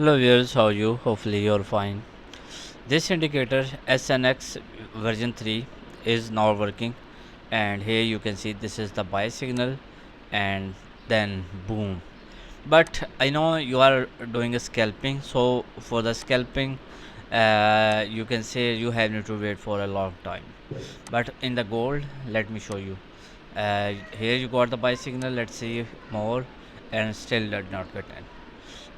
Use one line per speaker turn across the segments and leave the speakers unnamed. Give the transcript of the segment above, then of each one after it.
Hello viewers, how are you? Hopefully you're fine. This indicator SNX version 3 is now working, and here you can see this is the buy signal, and then boom. But I know you are doing a scalping, so for the scalping you can say you have need to wait for a long time. But in the gold, let me show you. Here you got the buy signal, let's see more, and still did not get in.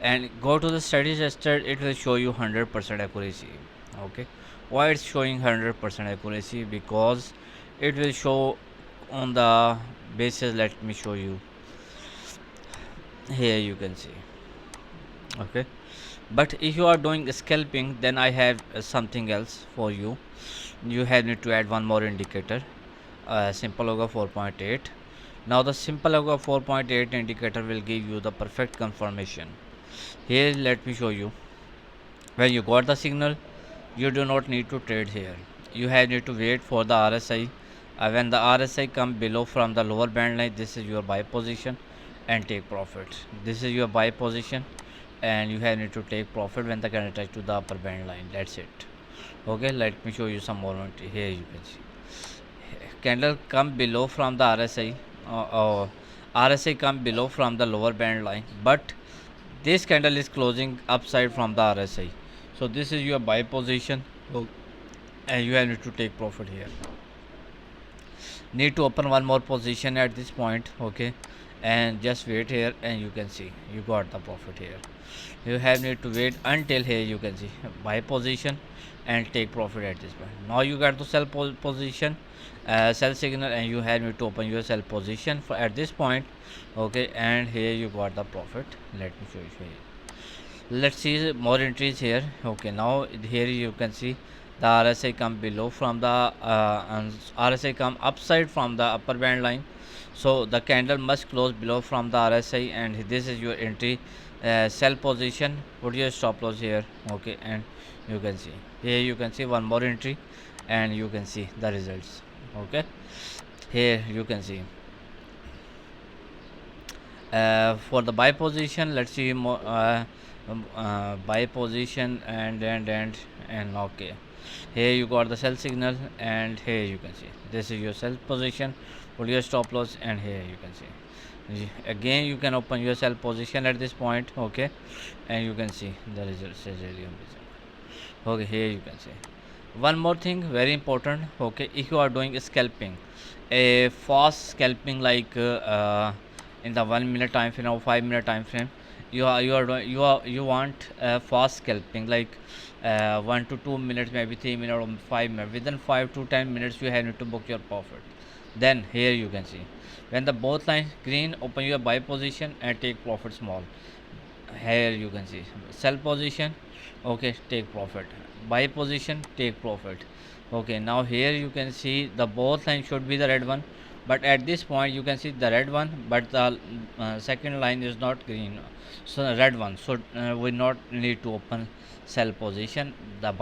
And go to the study register, it will show you 100% accuracy. Okay, why it's showing 100% accuracy? Because it will show on the basis, let me show you. Here you can see. Okay, but if you are doing scalping, then I have something else for you. You have need to add one more indicator, simple logo 4.8. Now the simple logo 4.8 indicator will give you the perfect confirmation. Here let me show you. When you got the signal, you do not need to trade here. You have need to wait for the RSI. When the RSI come below from the lower band line, this is your buy position and take profit. This is your buy position, and you have need to take profit when the candle touch to the upper band line. That's it. Okay, let me show you some more. Here you can see candle come below from the RSI. RSI come below from the lower band line, but this candle is closing upside from the RSI. So this is your buy position. Oh, and you have to take profit here. Need to open one more position at this point. Okay, and just wait here, and you can see you got the profit here. You have need to wait until here you can see buy position and take profit at this point. Now you got to sell position, sell signal, and you have need to open your sell position for at this point. Okay, and here you got the profit. Let me show you here. Let's see more entries here. Okay, now here you can see the RSI come below from the RSI come upside from the upper band line. So the candle must close below from the RSI, and this is your entry, sell position. Put your stop loss here. Okay, and you can see here you can see one more entry, and you can see the results. Okay, here you can see for the buy position. Let's see more buy position, and okay, here you got the sell signal, and here you can see this is your sell position. Put your stop loss, and here you can see again you can open your sell position at this point. Okay, and you can see the results is really amazing. Okay, here you can see one more thing very important. Okay, if you are doing scalping, a fast scalping like in the 1 minute time frame or 5 minute time frame, you are doing you want fast scalping like 1 to 2 minutes, maybe 3 minutes or 5 minutes. Within 5 to 10 minutes you have to book your profit. Then here you can see when the both lines green, open your buy position and take profit small. Here you can see sell position. Okay, take profit. Buy position, take profit. Okay, now here you can see the both line should be the red one, but at this point you can see the red one, but the second line is not green, so the red one. So we not need to open sell position. The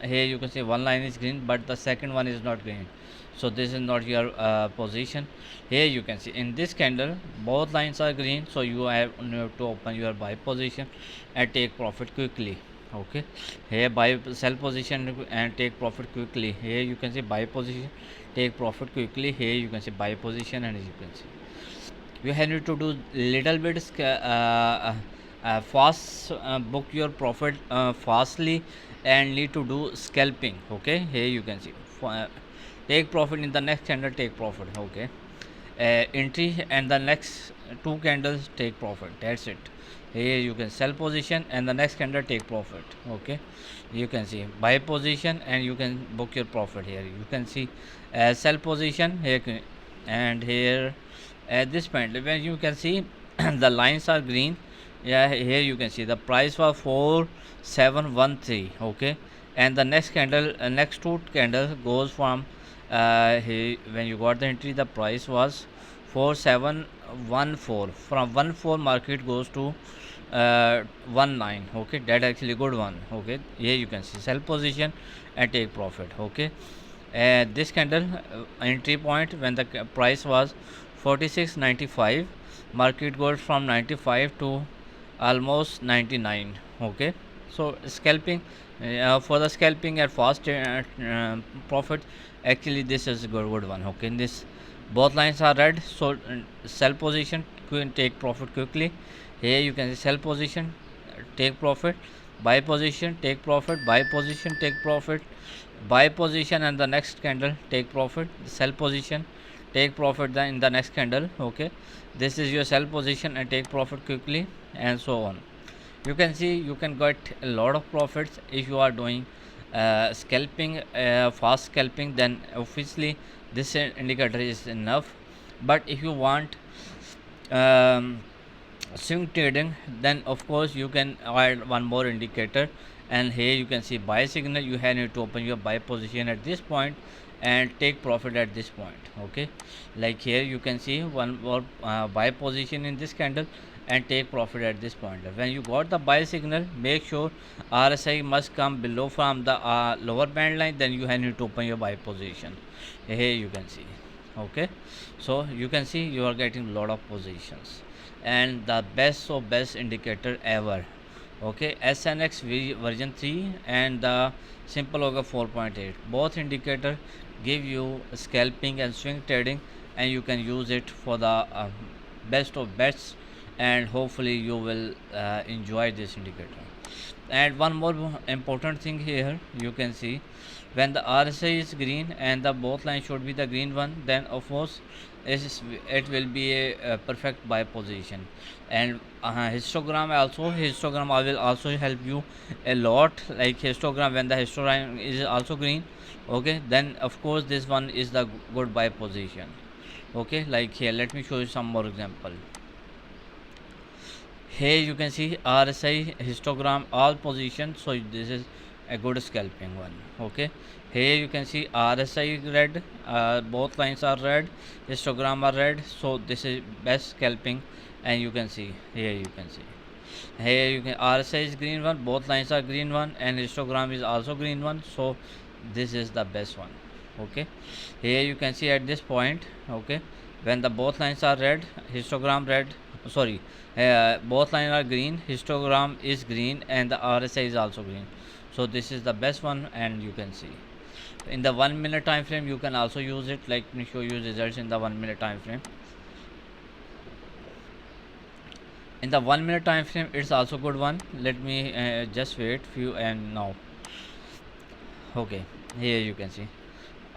here you can see one line is green, but the second one is not green, so this is not your position. Here you can see in this candle both lines are green, so you have to open your buy position and take profit quickly. Okay, here buy sell position and take profit quickly. Here you can see buy position, take profit quickly. Here you can see buy position, and as you can see you have need to do little bit fast, book your profit fastly, and need to do scalping. Okay, here you can see take profit in the next candle, take profit. Okay, entry and the next two candles take profit. That's it. Here you can sell position and the next candle take profit. Okay, you can see buy position and you can book your profit. Here you can see sell position here, and here at this point when you can see the lines are green. Yeah, here you can see the price was 4713. Okay, and the next candle, next two candle goes from here, when you got the entry the price was 4714. From 14 market goes to 19. Okay, that actually good one. Okay, here you can see sell position and take profit. Okay, this candle entry point when the price was 46.95, market goes from 95 to almost 99. Okay, so scalping, for the scalping at fast profit, actually this is a good one. Okay, in this both lines are red, so sell position, take profit quickly. Here you can see sell position, take profit, buy position, take profit, buy position, take profit, buy position, and the next candle take profit, sell position, take profit then in the next candle. Okay, this is your sell position and take profit quickly, and so on. You can see you can get a lot of profits if you are doing scalping, fast scalping, then obviously this indicator is enough. But if you want um, swing trading, then of course you can add one more indicator, and here you can see buy signal. You have need to open your buy position at this point and take profit at this point. Okay, like here you can see one more buy position in this candle and take profit at this point. When you got the buy signal, make sure RSI must come below from the lower band line, then you have need to open your buy position. Here you can see. Okay, so you can see you are getting lot of positions, and the best of best indicator ever. Okay, SNX version 3 and the simple ogre 4.8, both indicator give you scalping and swing trading, and you can use it for the best of best, and hopefully you will enjoy this indicator. And one more important thing here, you can see when the RSI is green and the both lines should be the green one, then of course it will be a perfect buy position. And histogram also, histogram I will also help you a lot, like histogram when the histogram is also green. Okay, then of course this one is the good buy position. Okay, like here let me show you some more example. Here you can see RSI histogram all positions, so this is a good scalping one. Okay, here you can see RSI red, both lines are red, histogram are red, so this is best scalping. And you can see here, you can see here you can RSI is green one, both lines are green one, and histogram is also green one, so this is the best one. Okay, here you can see at this point. Okay, when the both lines are red, histogram red, sorry, both lines are green, histogram is green, and the RSI is also green, so this is the best one. And you can see in the 1 minute time frame you can also use it. Like, let me show you results in the 1 minute time frame. In the 1 minute time frame it's also good one. Let me just wait few, and now okay, here you can see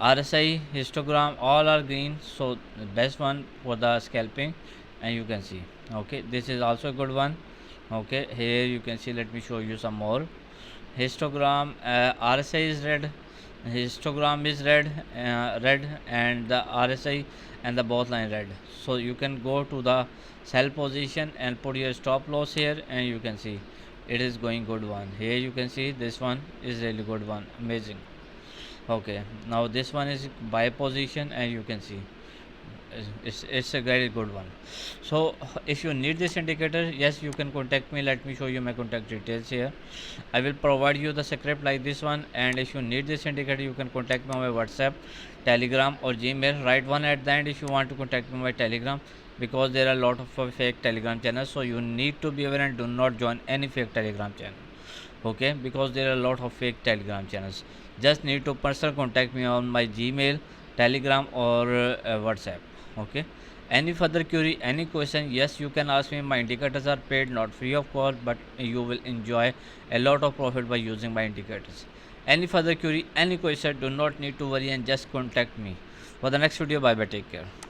RSI histogram all are green, so the best one for the scalping. And you can see okay, this is also a good one. Okay, here you can see, let me show you some more. Histogram, RSI is red, histogram is red, and the RSI and the both line red, so you can go to the sell position and put your stop loss here, and you can see it is going good one. Here you can see this one is really good one, amazing. Okay, now this one is buy position, and you can see it's a very good one. So if you need this indicator, yes, you can contact me. Let me show you my contact details here. I will provide you the script like this one, and if you need this indicator you can contact me on my WhatsApp, Telegram, or Gmail. Write one at the end if you want to contact me on my Telegram, because there are a lot of fake Telegram channels, so you need to be aware and do not join any fake Telegram channel. Okay, because there are a lot of fake Telegram channels. Just need to personal contact me on my Gmail, Telegram, or WhatsApp. Okay, any further query, any question, yes, you can ask me. My indicators are paid, not free of cost, but you will enjoy a lot of profit by using my indicators. Any further query, any question, do not need to worry and just contact me. For the next video, bye bye, take care.